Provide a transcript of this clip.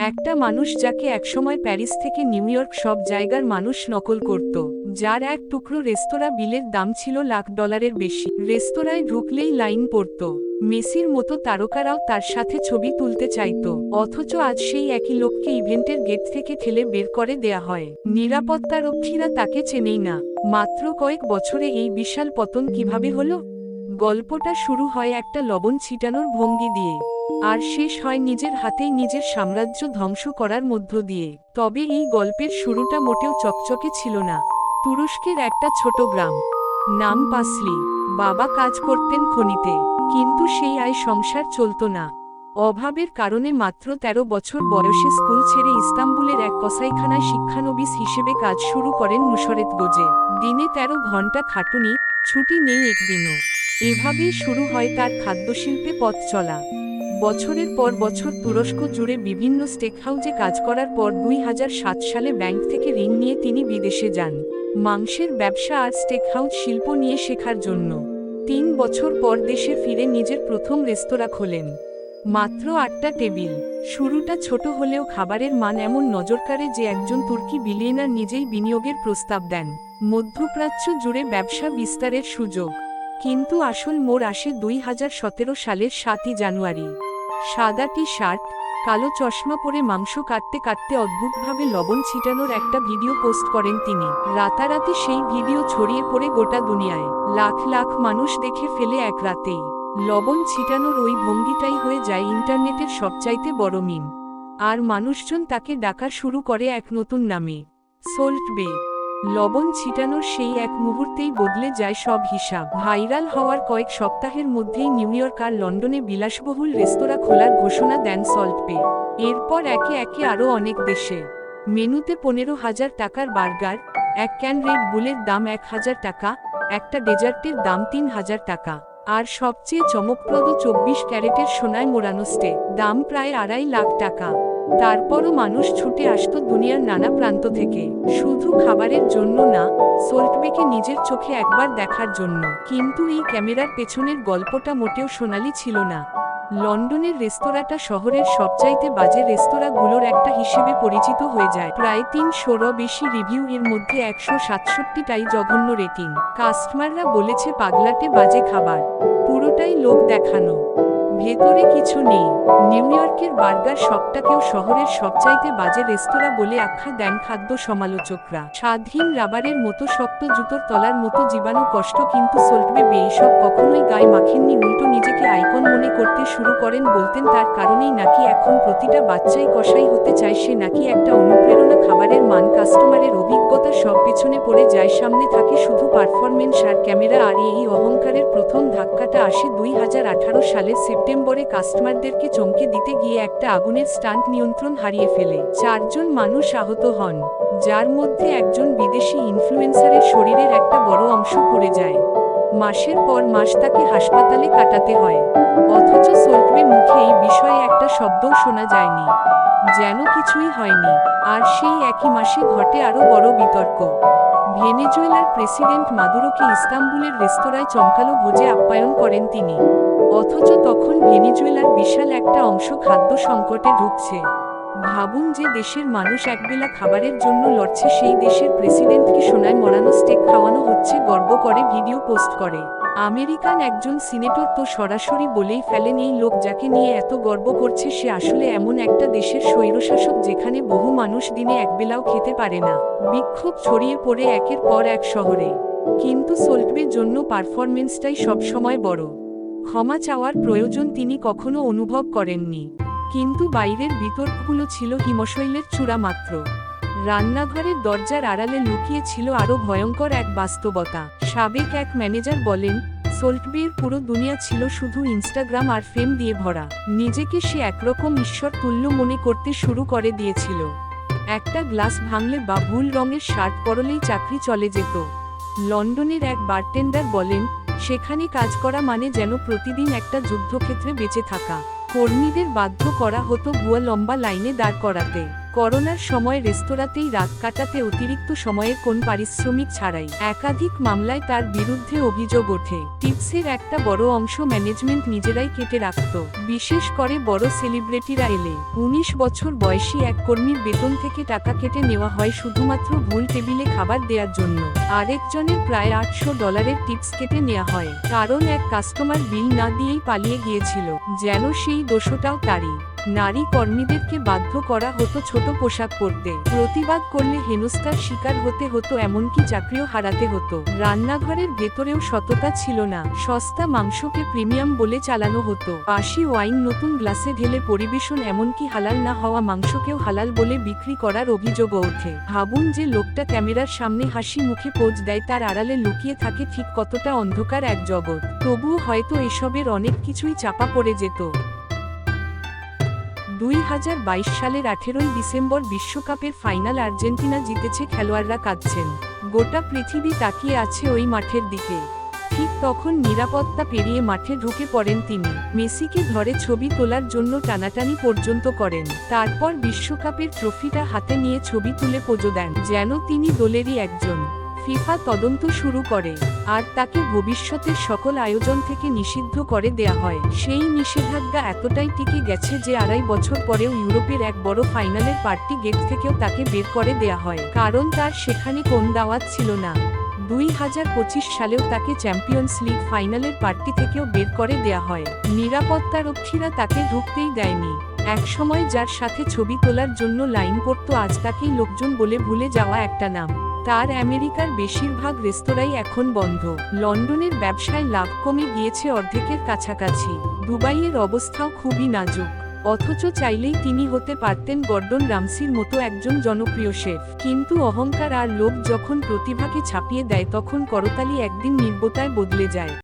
একটা মানুষ যাকে একসময় প্যারিস থেকে নিউ ইয়র্ক সব জায়গার মানুষ নকল করত, যার এক টুকরো রেস্তোরাঁ বিলের দাম ছিল $1,00,000 বেশি। রেস্তোরাঁয় ঢুকলেই লাইন পড়ত, মেসির মতো তারকারাও তার সাথে ছবি তুলতে চাইত। অথচ আজ সেই একই লোককে ইভেন্টের গেট থেকে ঠেলে বের করে দেয়া হয়। নিরাপত্তারক্ষীরা তাকে চেনেই না। মাত্র কয়েক বছরে এই বিশাল পতন কিভাবে হলো? গল্পটা শুরু হয় একটা লবণ ছিটানোর ভঙ্গি দিয়ে, আর শেষ হয় নিজের হাতেই নিজের সাম্রাজ্য ধ্বংস করার মধ্য দিয়ে। তবে এই গল্পের শুরুটা মোটেও চকচকে ছিল না। তুরস্কের একটা ছোট গ্রাম, নাম পাসলি। বাবা কাজ করতেন খনিতে, কিন্তু সেই আয় সংসার চলত না। অভাবের কারণে মাত্র 13 বছর বয়সে স্কুল ছেড়ে ইস্তাম্বুলের এক কসাইখানায় শিক্ষানবিশ হিসেবে কাজ শুরু করেন নুসরেত গোজে। দিনে 13 ঘন্টা খাটুনি, ছুটি নেই একদিনও। এভাবেই শুরু হয় তার খাদ্যশিল্পে পথ চলা। বছরের পর বছর তুরস্ক জুড়ে বিভিন্ন স্টেকহাউজে কাজ করার পর 2007 সালে ব্যাংক থেকে ঋণ নিয়ে তিনি বিদেশে যান, মাংসের ব্যবসা আর স্টেকহাউজ শিল্প নিয়ে শেখার জন্য। 3 বছর পর দেশে ফিরে নিজের প্রথম রেস্তোরাঁ খোলেন। মাত্র 8টা টেবিল। শুরুটা ছোট হলেও খাবারের মান এমন নজরকাড়ে যে একজন তুর্কি বিলিয়নার নিজেই বিনিয়োগের প্রস্তাব দেন। মধ্যপ্রাচ্য জুড়ে ব্যবসা বিস্তারের সুযোগ। কিন্তু আসল মোড় আসে 2017 সালের 7ই জানুয়ারি। সাদা টি শার্ট, কালো চশমা পরে মাংস কাটতে কাটতে অদ্ভুতভাবে লবণ ছিটানোর একটা ভিডিও পোস্ট করেন তিনি। রাতারাতি সেই ভিডিও ছড়িয়ে পড়ে গোটা দুনিয়ায়। লাখ লাখ মানুষ দেখে ফেলে এক রাতেই। লবণ ছিটানোর ওই ভঙ্গিটাই হয়ে যায় ইন্টারনেটের সবচাইতে বড় মিম। আর মানুষজন তাকে ডাকা শুরু করে এক নতুন নামে, সল্ট বে। লবণ ছিটানোর সেই এক মুহূর্তেই বদলে যায় সব হিসাব। ভাইরাল হওয়ার কয়েক সপ্তাহের মধ্যেই নিউ ইয়র্ক আর লন্ডনে বিলাসবহুল রেস্তোরাঁ খোলার ঘোষণা দেন সল্ট বে। এরপর একে একে আরও অনেক দেশে। মেনুতে 15,000 টাকার বার্গার, এক ক্যান রেড বুলের দাম 1,000 টাকা, একটা ডেজার্টের দাম 3,000 টাকা, আর সবচেয়ে চমকপ্রদ 24 ক্যারেটের সোনায় মোড়ানো স্টেক, দাম প্রায় 2.5 লাখ টাকা। তারপরও মানুষ ছুটে আসত দুনিয়ার নানা প্রান্ত থেকে, শুধু খাবারের জন্য না, সল্টবেকে নিজের চোখে একবার দেখার জন্য। কিন্তু এই ক্যামেরার পেছনের গল্পটা মোটেও সোনালি ছিল না। লন্ডনের রেস্তোরাঁটা শহরের সবচাইতে বাজে রেস্তোরাঁগুলোর একটা হিসেবে পরিচিত হয়ে যায়। প্রায় 300-র বেশি রিভিউ, এর মধ্যে 167টাই জঘন্য রেটিং। কাস্টমাররা বলেছে পাগলাটে বাজে খাবার, পুরোটাই লোক দেখানো, ভেতরে কিছু নেই। নিউ ইয়র্কের বার্গার শপটাকেও শহরের সবচাইতে বাজে রেস্তোরাঁ বলে আখ্যা দেন খাদ্য সমালোচকরা। স্বাদহীন রাবারের মতো শক্ত, জুতোর তলার মতো জীবাণু কষ্ট। কিন্তু সল্টবে এইসব কখনোই গায়ে মাখেননি, উল্টো নিজেকে আইকন মনে করতে শুরু করেন। বলতেন তার কারণেই নাকি এখন প্রতিটা বাচ্চাই কসাই হতে চায়, সে নাকি একটা অনুপ্রেরণা। খাবারের মান, কাস্টমারের অভিজ্ঞতা সব পেছনে পড়ে যায়, সামনে থাকে শুধু পারফরমেন্স আর ক্যামেরা। আর এই অহংকারের প্রথম ধাক্কাটা আসে 2018 সালের সেপ্টেম্বরে। কাস্টমারদেরকে চমকে দিতে গিয়ে একটা আগুনের স্টান্ট নিয়ন্ত্রণ হারিয়ে ফেলে 4 জন মানুষ আহত হন, যার মধ্যে একজন বিদেশি ইনফ্লুয়েন্সারের শরীরের একটা বড় অংশ পুড়ে যায়। মাসের পর মাস তাকে হাসপাতালে কাটাতে হয়। অথচ সল্টবে মুখে এই বিষয়ে একটা শব্দও শোনা যায়নি, যেন কিছুই হয়নি। আর সেই একই মাসে ঘটে আরও বড় বিতর্ক। ভেনেজুয়েলার প্রেসিডেন্ট মাদুরোকে ইস্তাম্বুলের রেস্তোরাঁয় চমকালো ভোজে আপ্যায়ন করেন তিনি। অথচ তখন ভেনেজুয়েলার বিশাল একটা অংশ খাদ্য সংকটে ঢুকছে। ভাবুন, যে দেশের মানুষ একবেলা খাবারের জন্য লড়ছে, সেই দেশের প্রেসিডেন্টকে সোনায় মোড়ানো স্টেক খাওয়ানো হচ্ছে। গর্ব করে ভিডিও পোস্ট করে আমেরিকান একজন সিনেটর তো সরাসরি বলেই ফেলেন, এই লোক যাকে নিয়ে এত গর্ব করছে সে আসলে এমন একটা দেশের স্বৈরশাসক যেখানে বহু মানুষ দিনে একবেলাও খেতে পারে না। বিক্ষোভ ছড়িয়ে পড়ে একের পর এক শহরে। কিন্তু সল্টবের জন্য পারফরমেন্সটাই সবসময় বড়। ক্ষমা চাওয়ার প্রয়োজন তিনি কখনো অনুভব করেননি। কিন্তু বাইরের বিতর্কগুলো ছিল হিমশৈলের চূড়া মাত্র। রান্নাঘরের দরজার আড়ালে লুকিয়ে ছিল আরও ভয়ঙ্কর এক বাস্তবতা। সাবেক এক ম্যানেজার বলেন, সল্টবের পুরো দুনিয়া ছিল শুধু ইনস্টাগ্রাম আর ফেম দিয়ে ভরা। নিজেকে সে একরকম ঈশ্বর তুল্য মনে করতে শুরু করে দিয়েছিল। একটা গ্লাস ভাঙলে বা ভুল রঙের শার্ট পরলেই চাকরি চলে যেত। লন্ডনের এক বারটেন্ডার বলেন, সেখানে কাজ করা মানে যেন প্রতিদিন একটা যুদ্ধক্ষেত্রে বেঁচে থাকা। কর্মীদের বাধ্য করা হতো ভুয়া লম্বা লাইনে দাঁড় করাতে। করোনার সময় রেস্তোরাঁতেই রাত কাটাতে অতিরিক্ত সময়ের কোন পারিশ্রমিক ছাড়াই। একাধিক মামলায় তার বিরুদ্ধে অভিযোগ ওঠে। টিপসের একটা বড় অংশ ম্যানেজমেন্ট নিজেরাই কেটে রাখত, বিশেষ করে বড় সেলিব্রিটিরা এলে। 19 বছর বয়সী এক কর্মীর বেতন থেকে টাকা কেটে নেওয়া হয় শুধুমাত্র ভুল টেবিলে খাবার দেওয়ার জন্য। আরেকজনের প্রায় $800 টিপস কেটে নেওয়া হয়, কারণ এক কাস্টমার বিল না দিয়েই পালিয়ে গিয়েছিল। যেন সেই দোষটাও তারই। নারী কর্মীদেরকে বাধ্য করা হতো ছোট পোশাক পরতে, প্রতিবাদ করলে হেনস্থার শিকার হতে হতো, এমনকি চাকরিও হারাতে হতো। রান্নাঘরের ভেতরেও সততা ছিল না, সস্তা মাংসকে প্রিমিয়াম বলে চালানো হতো। বাসি ওয়াইন নতুন গ্লাসে ঢেলে পরিবেশন, এমনকি হালাল না হওয়া মাংসকেও হালাল বলে বিক্রি করার অভিযোগও ওঠে। ভাবুন, যে লোকটা ক্যামেরার সামনে হাসি মুখে পোজ দেয়, তার আড়ালে লুকিয়ে থাকে ঠিক কতটা অন্ধকার এক জগৎ। তবুও হয়তো এসবের অনেক কিছুই চাপা পড়ে যেত। 2022 সালের 18 ডিসেম্বর বিশ্বকাপের ফাইনাল আর্জেন্টিনা জিতেছে, খেলোয়াড়রা কাঁদছেন, গোটা পৃথিবী তাকিয়ে আছে ওই মাঠের দিকে। ঠিক তখন নিরাপত্তা পেরিয়ে মাঠে ঢুকে পড়েন তিনি, মেসিকে ধরে ছবি তোলার জন্য টানাটানি পর্যন্ত করেন। তারপর বিশ্বকাপের ট্রফিটা হাতে নিয়ে ছবি তুলে পোজো দেন, যেন তিনি দলেরই একজন। ফিফা তদন্ত শুরু করে, আর তাকে ভবিষ্যতের সকল আয়োজন থেকে নিষিদ্ধ করে দেয়া হয়। সেই নিষেধাজ্ঞা এতটাই টিকে গেছে যে 2.5 বছর পরেও ইউরোপের এক বড় ফাইনালের পার্টি গেট থেকেও তাকে বের করে দেয়া হয়, কারণ তার সেখানে কোন দাওয়াত ছিল না। 2025 সালেও তাকে চ্যাম্পিয়ন্স লিগ ফাইনালের পার্টি থেকেও বের করে দেয়া হয়। নিরাপত্তারক্ষীরা তাকে ঢুকতেই দেয়নি। একসময় যার সাথে ছবি তোলার জন্য লাইন পড়তো, আজ তাকেই লোকজন বলে ভুলে যাওয়া একটা নাম। তার আমেরিকার বেশিরভাগ রেস্তোরাঁই এখন বন্ধ। লন্ডনের ব্যবসায় লাভ কমে গিয়েছে অর্ধেকের কাছাকাছি। দুবাইয়ের অবস্থাও খুবই নাজুক, অথচ চাইলেই তিনি হতে পারতেন গর্ডন রামসির মতো একজন জনপ্রিয় শেফ। কিন্তু অহংকার আর লোভ যখন প্রতিভাকে ছাপিয়ে দেয়, তখন করতালি একদিন নির্বতায় বদলে যায়।